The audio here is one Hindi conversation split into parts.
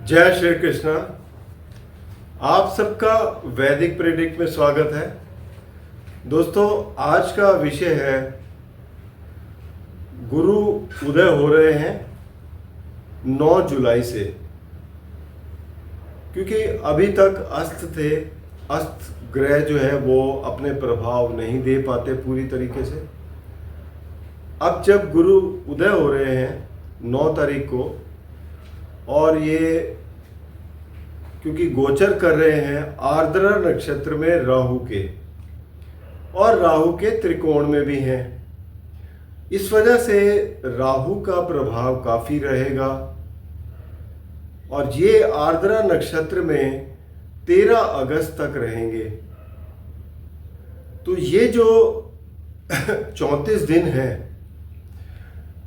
जय श्री कृष्णा। आप सबका वैदिक प्रेडिक्ट में स्वागत है। दोस्तों, आज का विषय है गुरु उदय हो रहे हैं 9 जुलाई से, क्योंकि अभी तक अस्त थे। अस्त ग्रह जो है वो अपने प्रभाव नहीं दे पाते पूरी तरीके से। अब जब गुरु उदय हो रहे हैं 9 तारीख को, और ये क्योंकि गोचर कर रहे हैं आर्द्रा नक्षत्र में राहु के, और राहु के त्रिकोण में भी हैं, इस वजह से राहु का प्रभाव काफ़ी रहेगा। और ये आर्द्रा नक्षत्र में 13 अगस्त तक रहेंगे। तो ये जो 34 दिन है,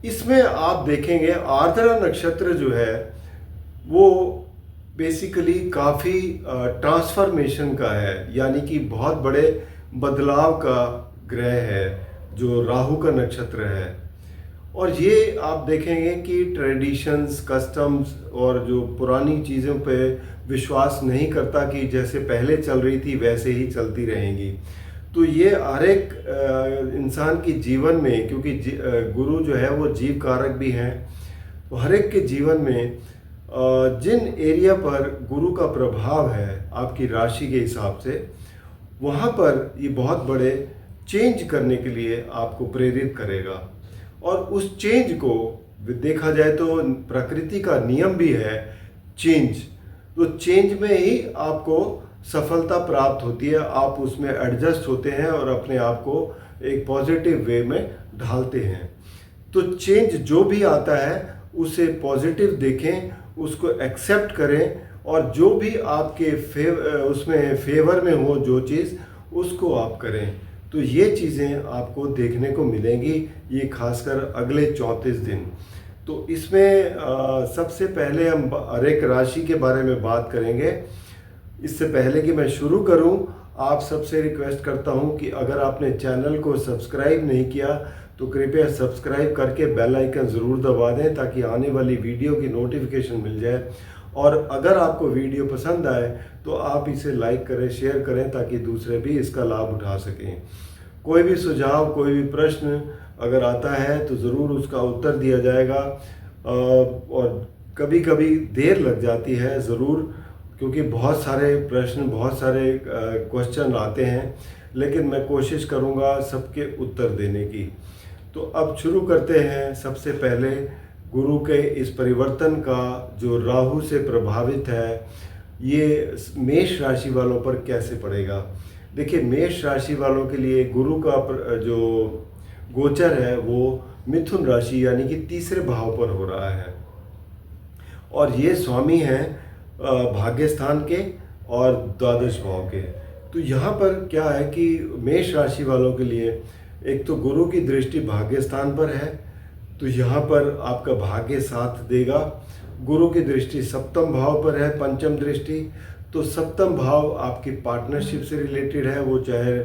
इसमें आप देखेंगे आर्द्रा नक्षत्र जो है वो बेसिकली काफ़ी ट्रांसफॉर्मेशन का है, यानी कि बहुत बड़े बदलाव का ग्रह है जो राहु का नक्षत्र है। और ये आप देखेंगे कि ट्रेडिशंस, कस्टम्स और जो पुरानी चीज़ों पे विश्वास नहीं करता कि जैसे पहले चल रही थी वैसे ही चलती रहेंगी। तो ये हर एक इंसान की जीवन में, क्योंकि गुरु जो है वो जीव कारक भी हैं, तो हर एक के जीवन में जिन एरिया पर गुरु का प्रभाव है आपकी राशि के हिसाब से, वहाँ पर ये बहुत बड़े चेंज करने के लिए आपको प्रेरित करेगा। और उस चेंज को देखा जाए तो प्रकृति का नियम भी है चेंज। तो चेंज में ही आपको सफलता प्राप्त होती है, आप उसमें एडजस्ट होते हैं और अपने आप को एक पॉजिटिव वे में ढालते हैं। तो चेंज जो भी आता है उसे पॉजिटिव देखें, उसको एक्सेप्ट करें, और जो भी आपके उसमें फेवर में हो जो चीज़, उसको आप करें। तो ये चीज़ें आपको देखने को मिलेंगी, ये खासकर अगले 34 दिन। तो इसमें सबसे पहले हम हर एक राशि के बारे में बात करेंगे। इससे पहले कि मैं शुरू करूं, आप सबसे रिक्वेस्ट करता हूं कि अगर आपने चैनल को सब्सक्राइब नहीं किया तो कृपया सब्सक्राइब करके बेल आइकन ज़रूर दबा दें, ताकि आने वाली वीडियो की नोटिफिकेशन मिल जाए। और अगर आपको वीडियो पसंद आए तो आप इसे लाइक करें, शेयर करें, ताकि दूसरे भी इसका लाभ उठा सकें। कोई भी सुझाव, कोई भी प्रश्न अगर आता है तो ज़रूर उसका उत्तर दिया जाएगा। और कभी कभी देर लग जाती है ज़रूर, क्योंकि बहुत सारे प्रश्न, बहुत सारे क्वेश्चन आते हैं, लेकिन मैं कोशिश करूँगा सबके उत्तर देने की। तो अब शुरू करते हैं। सबसे पहले गुरु के इस परिवर्तन का जो राहु से प्रभावित है, ये मेष राशि वालों पर कैसे पड़ेगा। देखिए, मेष राशि वालों के लिए गुरु का जो गोचर है वो मिथुन राशि यानी कि तीसरे भाव पर हो रहा है, और ये स्वामी हैं भाग्य स्थान के और द्वादश भाव के। तो यहाँ पर क्या है कि मेष राशि वालों के लिए एक तो गुरु की दृष्टि भाग्य स्थान पर है, तो यहाँ पर आपका भाग्य साथ देगा। गुरु की दृष्टि सप्तम भाव पर है, पंचम दृष्टि। तो सप्तम भाव आपकी पार्टनरशिप से रिलेटेड है, वो चाहे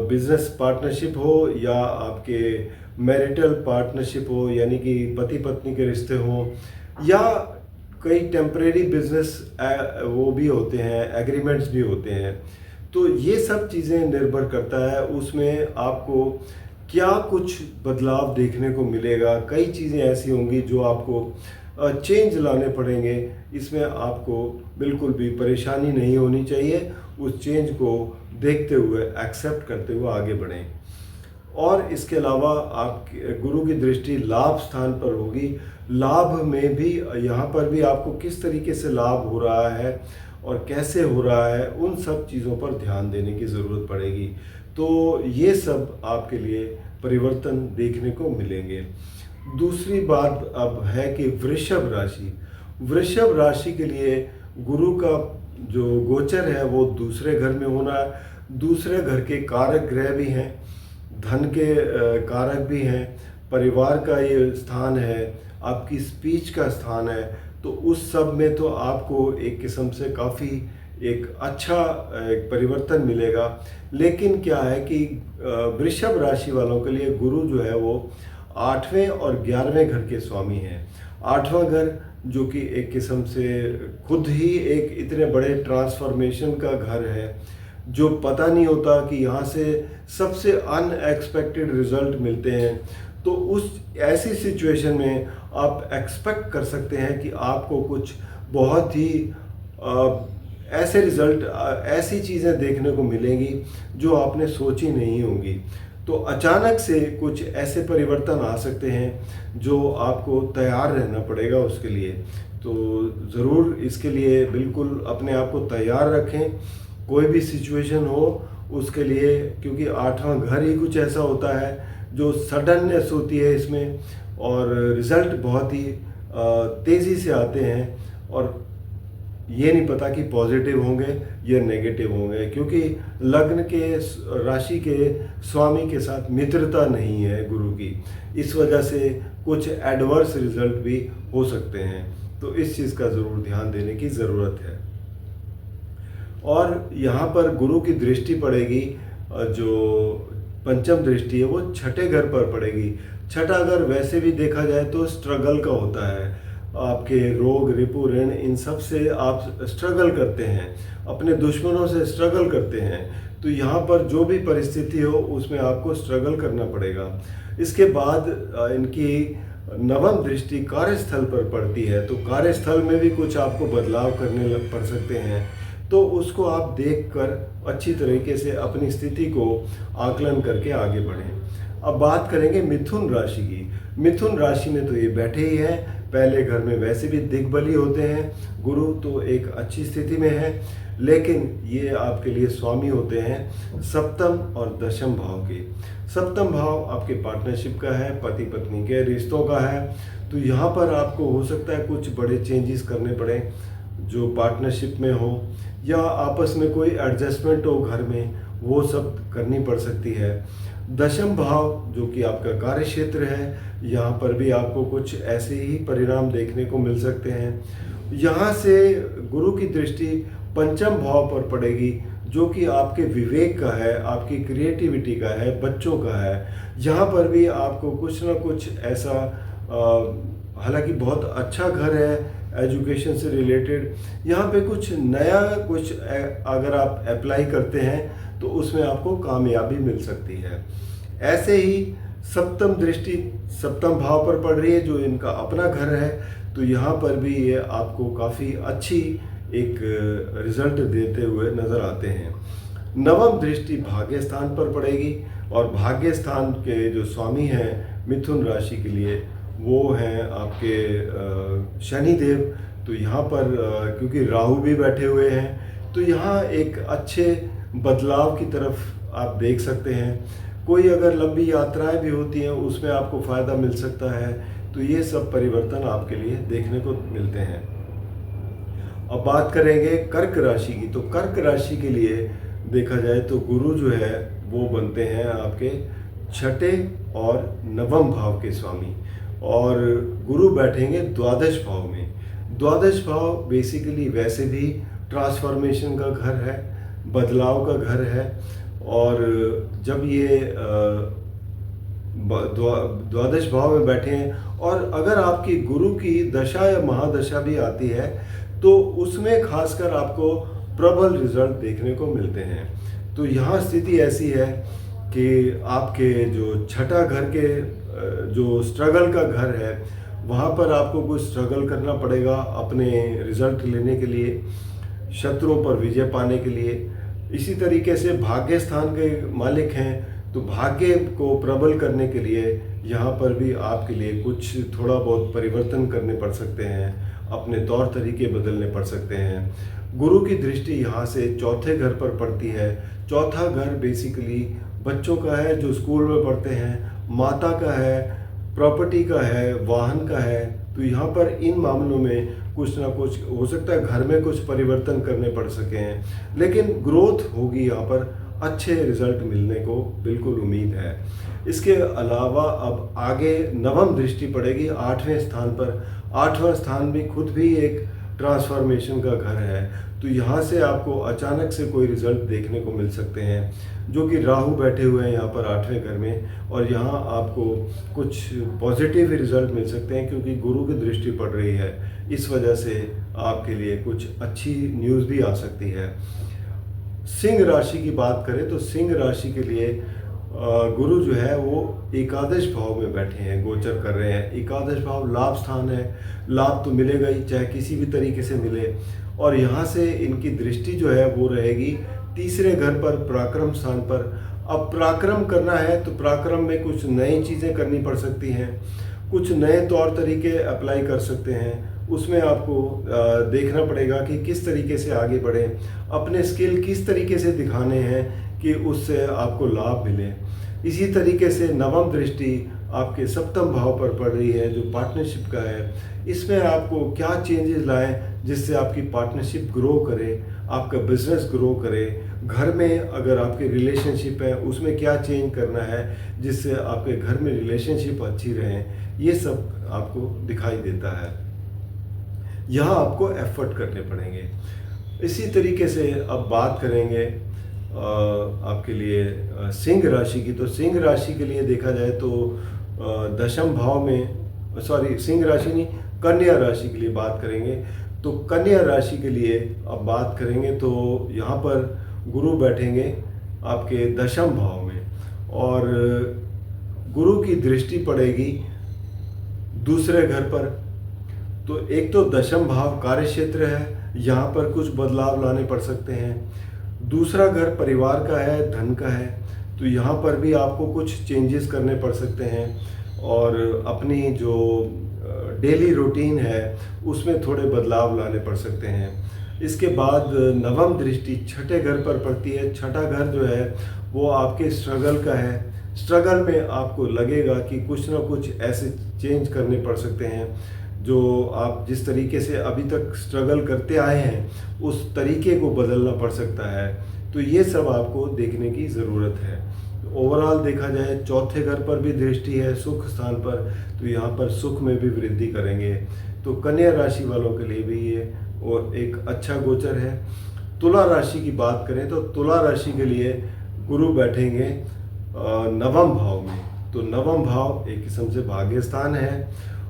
बिजनेस पार्टनरशिप हो या आपके मैरिटल पार्टनरशिप हो, यानी कि पति पत्नी के रिश्ते हो, या कई टेम्परेरी बिजनेस वो भी होते हैं, एग्रीमेंट्स भी होते हैं। तो ये सब चीज़ें निर्भर करता है उसमें आपको क्या कुछ बदलाव देखने को मिलेगा। कई चीज़ें ऐसी होंगी जो आपको चेंज लाने पड़ेंगे। इसमें आपको बिल्कुल भी परेशानी नहीं होनी चाहिए, उस चेंज को देखते हुए, एक्सेप्ट करते हुए आगे बढ़ें। और इसके अलावा आप गुरु की दृष्टि लाभ स्थान पर होगी। लाभ में भी यहाँ पर भी आपको किस तरीके से लाभ हो रहा है और कैसे हो रहा है, उन सब चीज़ों पर ध्यान देने की ज़रूरत पड़ेगी। तो ये सब आपके लिए परिवर्तन देखने को मिलेंगे। दूसरी बात अब है कि वृषभ राशि के लिए गुरु का जो गोचर है वो दूसरे घर में होना है। दूसरे घर के कारक ग्रह भी हैं, धन के कारक भी हैं, परिवार का ये स्थान है, आपकी स्पीच का स्थान है। तो उस सब में तो आपको एक किस्म से काफ़ी एक अच्छा एक परिवर्तन मिलेगा। लेकिन क्या है कि वृषभ राशि वालों के लिए गुरु जो है वो 8वें और 11वें घर के स्वामी हैं। 8वां घर जो कि एक किस्म से खुद ही एक इतने बड़े ट्रांसफॉर्मेशन का घर है, जो पता नहीं होता कि यहाँ से सबसे अनएक्सपेक्टेड रिजल्ट मिलते हैं। तो उस ऐसी सिचुएशन में आप एक्सपेक्ट कर सकते हैं कि आपको कुछ बहुत ही ऐसे रिजल्ट, ऐसी चीज़ें देखने को मिलेंगी जो आपने सोची नहीं होंगी। तो अचानक से कुछ ऐसे परिवर्तन आ सकते हैं जो आपको तैयार रहना पड़ेगा उसके लिए। तो ज़रूर इसके लिए बिल्कुल अपने आप को तैयार रखें, कोई भी सिचुएशन हो उसके लिए, क्योंकि आठवां घर ही कुछ ऐसा होता है जो सडननेस होती है इसमें, और रिज़ल्ट बहुत ही तेज़ी से आते हैं, और ये नहीं पता कि पॉजिटिव होंगे या नेगेटिव होंगे, क्योंकि लग्न के राशि के स्वामी के साथ मित्रता नहीं है गुरु की। इस वजह से कुछ एडवर्स रिजल्ट भी हो सकते हैं। तो इस चीज़ का ज़रूर ध्यान देने की ज़रूरत है। और यहाँ पर गुरु की दृष्टि पड़ेगी, जो पंचम दृष्टि है वो छठे घर पर पड़ेगी। छठा घर वैसे भी देखा जाए तो स्ट्रगल का होता है, आपके रोग रिपु ऋण इन सब से आप स्ट्रगल करते हैं, अपने दुश्मनों से स्ट्रगल करते हैं। तो यहाँ पर जो भी परिस्थिति हो उसमें आपको स्ट्रगल करना पड़ेगा। इसके बाद इनकी नवम दृष्टि कार्यस्थल पर पड़ती है, तो कार्यस्थल में भी कुछ आपको बदलाव करने पड़ सकते हैं। तो उसको आप देखकर अच्छी तरीके से अपनी स्थिति को आकलन करके आगे बढ़ें। अब बात करेंगे मिथुन राशि की। मिथुन राशि में तो ये बैठे ही हैं, पहले घर में वैसे भी दिग्बली होते हैं गुरु, तो एक अच्छी स्थिति में है, लेकिन ये आपके लिए स्वामी होते हैं सप्तम और दशम भाव के। सप्तम भाव आपके पार्टनरशिप का है, पति पत्नी के रिश्तों का है। तो यहाँ पर आपको हो सकता है कुछ बड़े चेंजेस करने पड़े जो पार्टनरशिप में हो, या आपस में कोई एडजस्टमेंट हो घर में, वो सब करनी पड़ सकती है। दशम भाव जो कि आपका कार्य क्षेत्र है, यहाँ पर भी आपको कुछ ऐसे ही परिणाम देखने को मिल सकते हैं। यहाँ से गुरु की दृष्टि पंचम भाव पर पड़ेगी, जो कि आपके विवेक का है, आपकी क्रिएटिविटी का है, बच्चों का है। यहाँ पर भी आपको कुछ ना कुछ ऐसा, हालांकि बहुत अच्छा घर है एजुकेशन से रिलेटेड, यहाँ पे कुछ नया कुछ अगर आप अप्लाई करते हैं तो उसमें आपको कामयाबी मिल सकती है। ऐसे ही सप्तम दृष्टि सप्तम भाव पर पड़ रही है जो इनका अपना घर है, तो यहाँ पर भी ये आपको काफ़ी अच्छी एक रिजल्ट देते हुए नज़र आते हैं। नवम दृष्टि भाग्य स्थान पर पड़ेगी, और भाग्य स्थान के जो स्वामी हैं मिथुन राशि के लिए वो हैं आपके शनि देव। तो यहाँ पर क्योंकि राहु भी बैठे हुए हैं, तो यहाँ एक अच्छे बदलाव की तरफ आप देख सकते हैं। कोई अगर लंबी यात्राएं भी होती हैं उसमें आपको फ़ायदा मिल सकता है। तो ये सब परिवर्तन आपके लिए देखने को मिलते हैं। अब बात करेंगे कर्क राशि की। तो कर्क राशि के लिए देखा जाए तो गुरु जो है वो बनते हैं आपके छठे और नवम भाव के स्वामी, और गुरु बैठेंगे द्वादश भाव में। द्वादश भाव बेसिकली वैसे भी ट्रांसफॉर्मेशन का घर है, बदलाव का घर है, और जब ये द्वादश भाव में बैठे हैं, और अगर आपकी गुरु की दशा या महादशा भी आती है तो उसमें खासकर आपको प्रबल रिजल्ट देखने को मिलते हैं। तो यहाँ स्थिति ऐसी है कि आपके जो छठा घर के जो स्ट्रगल का घर है, वहाँ पर आपको कुछ स्ट्रगल करना पड़ेगा अपने रिजल्ट लेने के लिए, शत्रुओं पर विजय पाने के लिए। इसी तरीके से भाग्य स्थान के मालिक हैं, तो भाग्य को प्रबल करने के लिए यहाँ पर भी आपके लिए कुछ थोड़ा बहुत परिवर्तन करने पड़ सकते हैं, अपने तौर तरीके बदलने पड़ सकते हैं। गुरु की दृष्टि यहाँ से चौथे घर पर पड़ती है। चौथा घर बेसिकली बच्चों का है जो स्कूल में पढ़ते हैं, माता का है, प्रॉपर्टी का है, वाहन का है। तो यहाँ पर इन मामलों में कुछ ना कुछ हो सकता है, घर में कुछ परिवर्तन करने पड़ सके हैं, लेकिन ग्रोथ होगी, यहाँ पर अच्छे रिजल्ट मिलने को बिल्कुल उम्मीद है। इसके अलावा अब आगे नवम दृष्टि पड़ेगी आठवें स्थान पर। आठवां स्थान भी खुद भी एक ट्रांसफॉर्मेशन का घर है, तो यहाँ से आपको अचानक से कोई रिजल्ट देखने को मिल सकते हैं, जो कि राहु बैठे हुए हैं यहाँ पर 8वें घर में, और यहाँ आपको कुछ पॉजिटिव रिजल्ट मिल सकते हैं क्योंकि गुरु की दृष्टि पड़ रही है। इस वजह से आपके लिए कुछ अच्छी न्यूज़ भी आ सकती है। सिंह राशि की बात करें तो सिंह राशि के लिए गुरु जो है वो एकादश भाव में बैठे हैं, गोचर कर रहे हैं। एकादश भाव लाभ स्थान है, लाभ तो मिलेगा ही, चाहे किसी भी तरीके से मिले। और यहाँ से इनकी दृष्टि जो है वो रहेगी तीसरे घर पर, पराक्रम स्थान पर। अब पराक्रम करना है तो पराक्रम में कुछ नई चीज़ें करनी पड़ सकती हैं, कुछ नए तौर तरीके अप्लाई कर सकते हैं। उसमें आपको देखना पड़ेगा कि किस तरीके से आगे बढ़ें, अपने स्किल किस तरीके से दिखाने हैं कि उससे आपको लाभ मिले। इसी तरीके से नवम दृष्टि आपके सप्तम भाव पर पड़ रही है जो पार्टनरशिप का है। इसमें आपको क्या चेंजेस लाएं जिससे आपकी पार्टनरशिप ग्रो करे, आपका बिजनेस ग्रो करे। घर में अगर आपके रिलेशनशिप है उसमें क्या चेंज करना है जिससे आपके घर में रिलेशनशिप अच्छी रहें, ये सब आपको दिखाई देता है। यहाँ आपको एफर्ट करने पड़ेंगे। इसी तरीके से अब बात करेंगे आपके लिए सिंह राशि की। तो सिंह राशि के लिए देखा जाए तो दशम भाव में, सिंह राशि नहीं, कन्या राशि के लिए बात करेंगे। तो कन्या राशि के लिए अब बात करेंगे तो यहाँ पर गुरु बैठेंगे आपके दशम भाव में, और गुरु की दृष्टि पड़ेगी दूसरे घर पर। तो एक तो दशम भाव कार्य क्षेत्र है, यहाँ पर कुछ बदलाव लाने पड़ सकते हैं। दूसरा घर परिवार का है, धन का है, तो यहाँ पर भी आपको कुछ चेंजेस करने पड़ सकते हैं और अपनी जो डेली रूटीन है उसमें थोड़े बदलाव लाने पड़ सकते हैं। इसके बाद नवम दृष्टि छठे घर पर पड़ती है। छठा घर जो है वो आपके स्ट्रगल का है। स्ट्रगल में आपको लगेगा कि कुछ ना कुछ ऐसे चेंज करने पड़ सकते हैं जो आप जिस तरीके से अभी तक स्ट्रगल करते आए हैं उस तरीके को बदलना पड़ सकता है। तो ये सब आपको देखने की ज़रूरत है। ओवरऑल देखा जाए चौथे घर पर भी दृष्टि है सुख स्थान पर, तो यहाँ पर सुख में भी वृद्धि करेंगे। तो कन्या राशि वालों के लिए भी ये और एक अच्छा गोचर है। तुला राशि की बात करें तो तुला राशि के लिए गुरु बैठेंगे नवम भाव में। तो नवम भाव एक किस्म से भाग्य स्थान है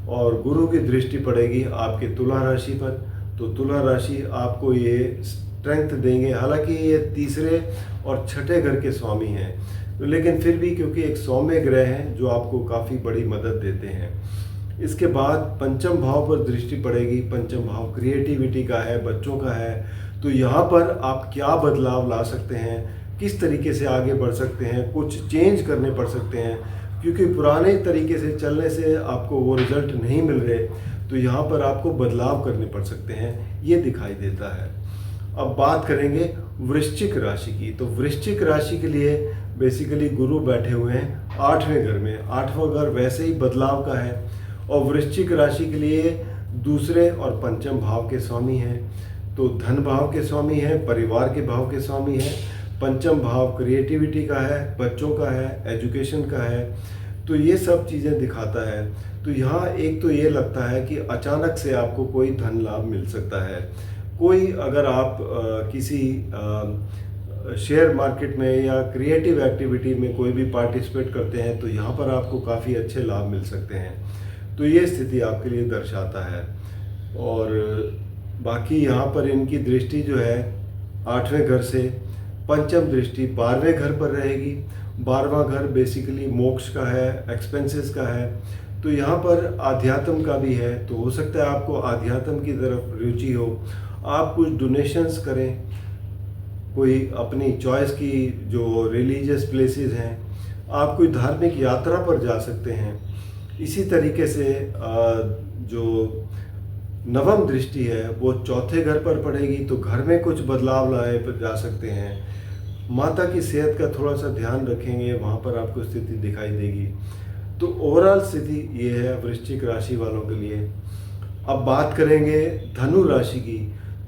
और गुरु की दृष्टि पड़ेगी आपके तुला राशि पर। तो तुला राशि आपको ये स्ट्रेंथ देंगे, हालांकि ये तीसरे और छठे घर के स्वामी हैं, लेकिन फिर भी क्योंकि एक सौम्य ग्रह हैं जो आपको काफ़ी बड़ी मदद देते हैं। इसके बाद पंचम भाव पर दृष्टि पड़ेगी। पंचम भाव क्रिएटिविटी का है, बच्चों का है। तो यहाँ पर आप क्या बदलाव ला सकते हैं, किस तरीके से आगे बढ़ सकते हैं, कुछ चेंज करने पड़ सकते हैं, क्योंकि पुराने तरीके से चलने से आपको वो रिजल्ट नहीं मिल रहे। तो यहाँ पर आपको बदलाव करने पड़ सकते हैं, ये दिखाई देता है। अब बात करेंगे वृश्चिक राशि की। तो वृश्चिक राशि के लिए बेसिकली गुरु बैठे हुए हैं 8वें घर में। 8वां घर वैसे ही बदलाव का है और वृश्चिक राशि के लिए दूसरे और पंचम भाव के स्वामी हैं। तो धन भाव के स्वामी हैं, परिवार के भाव के स्वामी हैं। पंचम भाव क्रिएटिविटी का है, बच्चों का है, एजुकेशन का है। तो ये सब चीज़ें दिखाता है। तो यहाँ एक तो ये लगता है कि अचानक से आपको कोई धन लाभ मिल सकता है। कोई अगर आप किसी शेयर मार्केट में या क्रिएटिव एक्टिविटी में कोई भी पार्टिसिपेट करते हैं तो यहाँ पर आपको काफ़ी अच्छे लाभ मिल सकते हैं। तो ये स्थिति आपके लिए दर्शाता है। और बाकी यहाँ पर इनकी दृष्टि जो है 8वें घर से पंचम दृष्टि 12वें घर पर रहेगी। 12वां घर बेसिकली मोक्ष का है, एक्सपेंसेस का है। तो यहाँ पर आध्यात्म का भी है। तो हो सकता है आपको आध्यात्म की तरफ रुचि हो, आप कुछ डोनेशंस करें, कोई अपनी चॉइस की जो रिलीजियस प्लेसेस हैं, आप कोई धार्मिक यात्रा पर जा सकते हैं। इसी तरीके से जो नवम दृष्टि है वो चौथे घर पर पड़ेगी, तो घर में कुछ बदलाव लाए पर जा सकते हैं। माता की सेहत का थोड़ा सा ध्यान रखेंगे, वहाँ पर आपको स्थिति दिखाई देगी। तो ओवरऑल स्थिति ये है वृश्चिक राशि वालों के लिए। अब बात करेंगे धनु राशि की।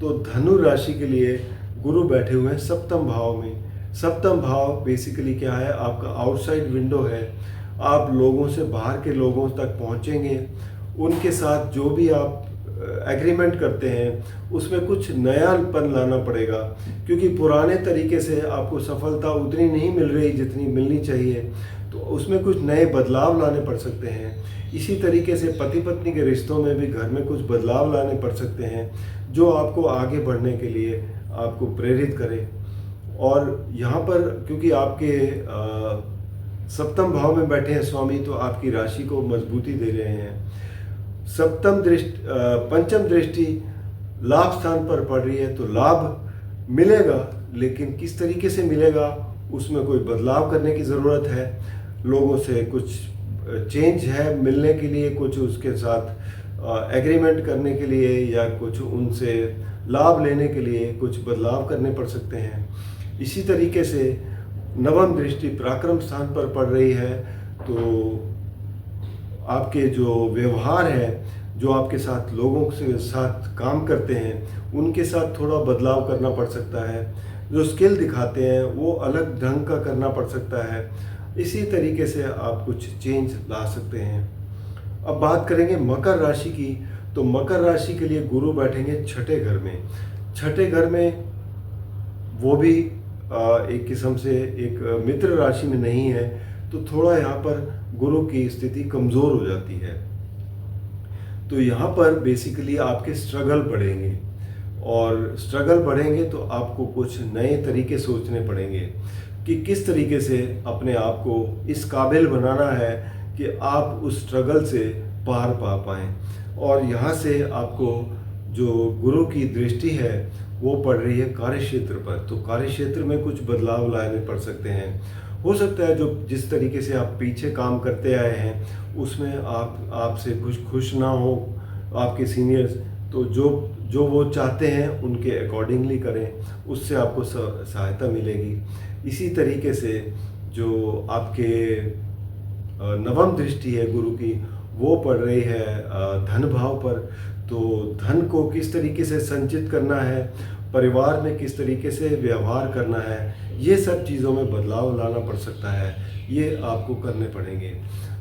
तो धनु राशि के लिए गुरु बैठे हुए हैं सप्तम भाव में। सप्तम भाव बेसिकली क्या है, आपका आउटसाइड विंडो है। आप लोगों से, बाहर के लोगों तक पहुंचेंगे, उनके साथ जो भी आप एग्रीमेंट करते हैं उसमें कुछ नयापन लाना पड़ेगा, क्योंकि पुराने तरीके से आपको सफलता उतनी नहीं मिल रही जितनी मिलनी चाहिए, तो उसमें कुछ नए बदलाव लाने पड़ सकते हैं। इसी तरीके से पति पत्नी के रिश्तों में भी घर में कुछ बदलाव लाने पड़ सकते हैं जो आपको आगे बढ़ने के लिए आपको प्रेरित करे। और यहाँ पर क्योंकि आपके सप्तम भाव में बैठे हैं स्वामी, तो आपकी राशि को मजबूती दे रहे हैं। पंचम दृष्टि लाभ स्थान पर पड़ रही है, तो लाभ मिलेगा, लेकिन किस तरीके से मिलेगा उसमें कोई बदलाव करने की ज़रूरत है। लोगों से कुछ चेंज है मिलने के लिए, कुछ उसके साथ एग्रीमेंट करने के लिए या कुछ उनसे लाभ लेने के लिए कुछ बदलाव करने पड़ सकते हैं। इसी तरीके से नवम दृष्टि पराक्रम स्थान पर पड़ रही है, तो आपके जो व्यवहार है, जो आपके साथ लोगों के साथ काम करते हैं उनके साथ थोड़ा बदलाव करना पड़ सकता है। जो स्किल दिखाते हैं वो अलग ढंग का करना पड़ सकता है। इसी तरीके से आप कुछ चेंज ला सकते हैं। अब बात करेंगे मकर राशि की, तो मकर राशि के लिए गुरु बैठेंगे छठे घर में। छठे घर में वो भी एक किस्म से एक मित्र राशि में नहीं है, तो थोड़ा यहाँ पर गुरु की स्थिति कमज़ोर हो जाती है। तो यहाँ पर बेसिकली आपके स्ट्रगल बढ़ेंगे, और स्ट्रगल बढ़ेंगे तो आपको कुछ नए तरीके सोचने पड़ेंगे कि किस तरीके से अपने आप को इस काबिल बनाना है कि आप उस स्ट्रगल से पार पा पाएँ। और यहाँ से आपको जो गुरु की दृष्टि है वो पड़ रही है कार्यक्षेत्र पर, तो कार्यक्षेत्र में कुछ बदलाव लाने पड़ सकते हैं। हो सकता है जो जिस तरीके से आप पीछे काम करते आए हैं उसमें आपसे कुछ खुश ना हो आपके सीनियर्स, तो जो वो चाहते हैं उनके अकॉर्डिंगली करें, उससे आपको सहायता मिलेगी। इसी तरीके से जो आपके नवम दृष्टि है गुरु की, वो पड़ रही है धन भाव पर, तो धन को किस तरीके से संचित करना है, परिवार में किस तरीके से व्यवहार करना है, ये सब चीज़ों में बदलाव लाना पड़ सकता है, ये आपको करने पड़ेंगे।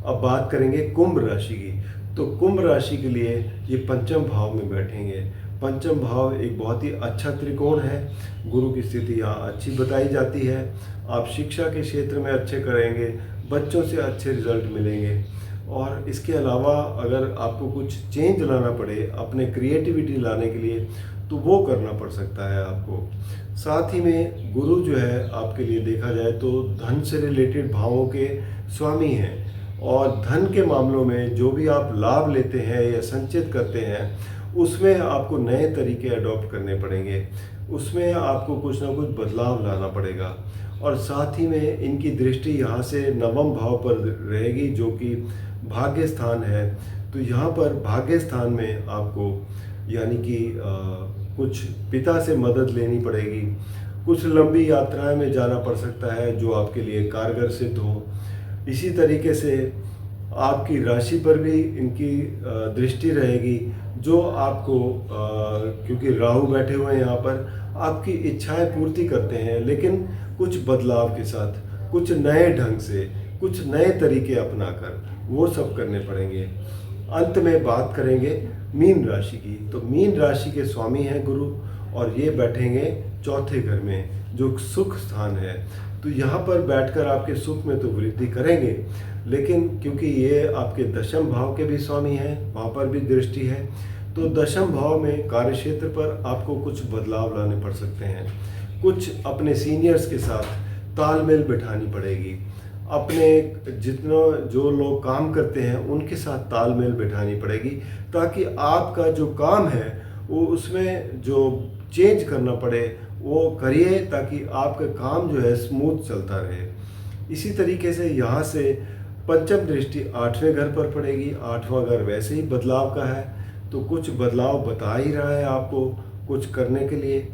अब बात करेंगे कुंभ राशि की, तो कुंभ राशि के लिए ये पंचम भाव में बैठेंगे। पंचम भाव एक बहुत ही अच्छा त्रिकोण है, गुरु की स्थिति यहाँ अच्छी बताई जाती है। आप शिक्षा के क्षेत्र में अच्छे करेंगे, बच्चों से अच्छे रिजल्ट मिलेंगे। और इसके अलावा अगर आपको कुछ चेंज लाना पड़े अपने क्रिएटिविटी लाने के लिए, तो वो करना पड़ सकता है आपको। साथ ही में गुरु जो है आपके लिए देखा जाए तो धन से रिलेटेड भावों के स्वामी हैं, और धन के मामलों में जो भी आप लाभ लेते हैं या संचित करते हैं उसमें आपको नए तरीके अडॉप्ट करने पड़ेंगे, उसमें आपको कुछ ना कुछ बदलाव लाना पड़ेगा। और साथ ही में इनकी दृष्टि यहाँ से नवम भाव पर रहेगी जो कि भाग्य स्थान है, तो यहाँ पर भाग्य स्थान में आपको यानी कि कुछ पिता से मदद लेनी पड़ेगी, कुछ लंबी यात्राएं में जाना पड़ सकता है जो आपके लिए कारगर सिद्ध हो। इसी तरीके से आपकी राशि पर भी इनकी दृष्टि रहेगी, जो आपको क्योंकि राहु बैठे हुए हैं यहाँ पर, आपकी इच्छाएं पूर्ति करते हैं, लेकिन कुछ बदलाव के साथ, कुछ नए ढंग से, कुछ नए तरीके अपनाकर वो सब करने पड़ेंगे। अंत में बात करेंगे मीन राशि की, तो मीन राशि के स्वामी हैं गुरु, और ये बैठेंगे चौथे घर में जो सुख स्थान है। तो यहाँ पर बैठकर आपके सुख में तो वृद्धि करेंगे, लेकिन क्योंकि ये आपके दशम भाव के भी स्वामी हैं, वहाँ पर भी दृष्टि है, तो दशम भाव में कार्यक्षेत्र पर आपको कुछ बदलाव लाने पड़ सकते हैं। कुछ अपने सीनियर्स के साथ तालमेल बिठानी पड़ेगी, अपने जो लोग काम करते हैं उनके साथ तालमेल बिठानी पड़ेगी, ताकि आपका जो काम है वो उसमें जो चेंज करना पड़े वो करिए, ताकि आपका काम जो है स्मूथ चलता रहे। इसी तरीके से यहाँ से पंचम दृष्टि आठवें घर पर पड़ेगी। आठवां घर वैसे ही बदलाव का है, तो कुछ बदलाव बता ही रहा है आपको कुछ करने के लिए।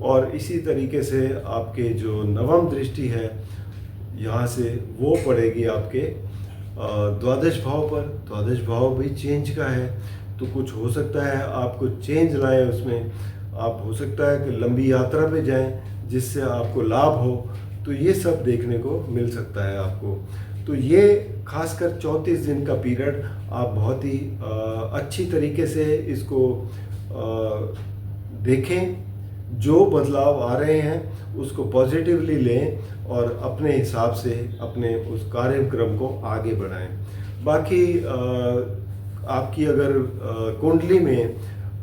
और इसी तरीके से आपके जो नवम दृष्टि है यहाँ से वो पड़ेगी आपके द्वादश भाव पर। द्वादश भाव भी चेंज का है, तो कुछ हो सकता है आपको चेंज लाए उसमें। आप हो सकता है कि लंबी यात्रा पे जाएं जिससे आपको लाभ हो, तो ये सब देखने को मिल सकता है आपको। तो ये खासकर 34 दिन का पीरियड आप बहुत ही अच्छी तरीके से इसको देखें। जो बदलाव आ रहे हैं उसको पॉजिटिवली लें और अपने हिसाब से अपने उस कार्यक्रम को आगे बढ़ाएं। बाकी आपकी अगर कुंडली में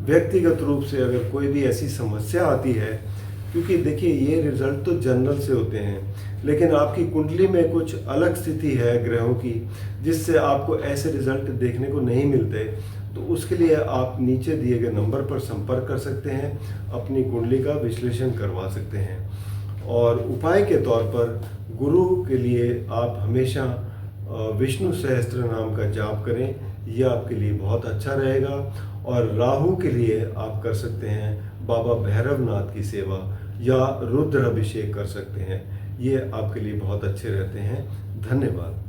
व्यक्तिगत रूप से अगर कोई भी ऐसी समस्या आती है, क्योंकि देखिए ये रिजल्ट तो जनरल से होते हैं, लेकिन आपकी कुंडली में कुछ अलग स्थिति है ग्रहों की जिससे आपको ऐसे रिजल्ट देखने को नहीं मिलते, तो उसके लिए आप नीचे दिए गए नंबर पर संपर्क कर सकते हैं, अपनी कुंडली का विश्लेषण करवा सकते हैं। और उपाय के तौर पर गुरु के लिए आप हमेशा विष्णु सहस्त्र नाम का जाप करें, यह आपके लिए बहुत अच्छा रहेगा। और राहु के लिए आप कर सकते हैं बाबा भैरवनाथ की सेवा या रुद्र अभिषेक कर सकते हैं, ये आपके लिए बहुत अच्छे रहते हैं। धन्यवाद।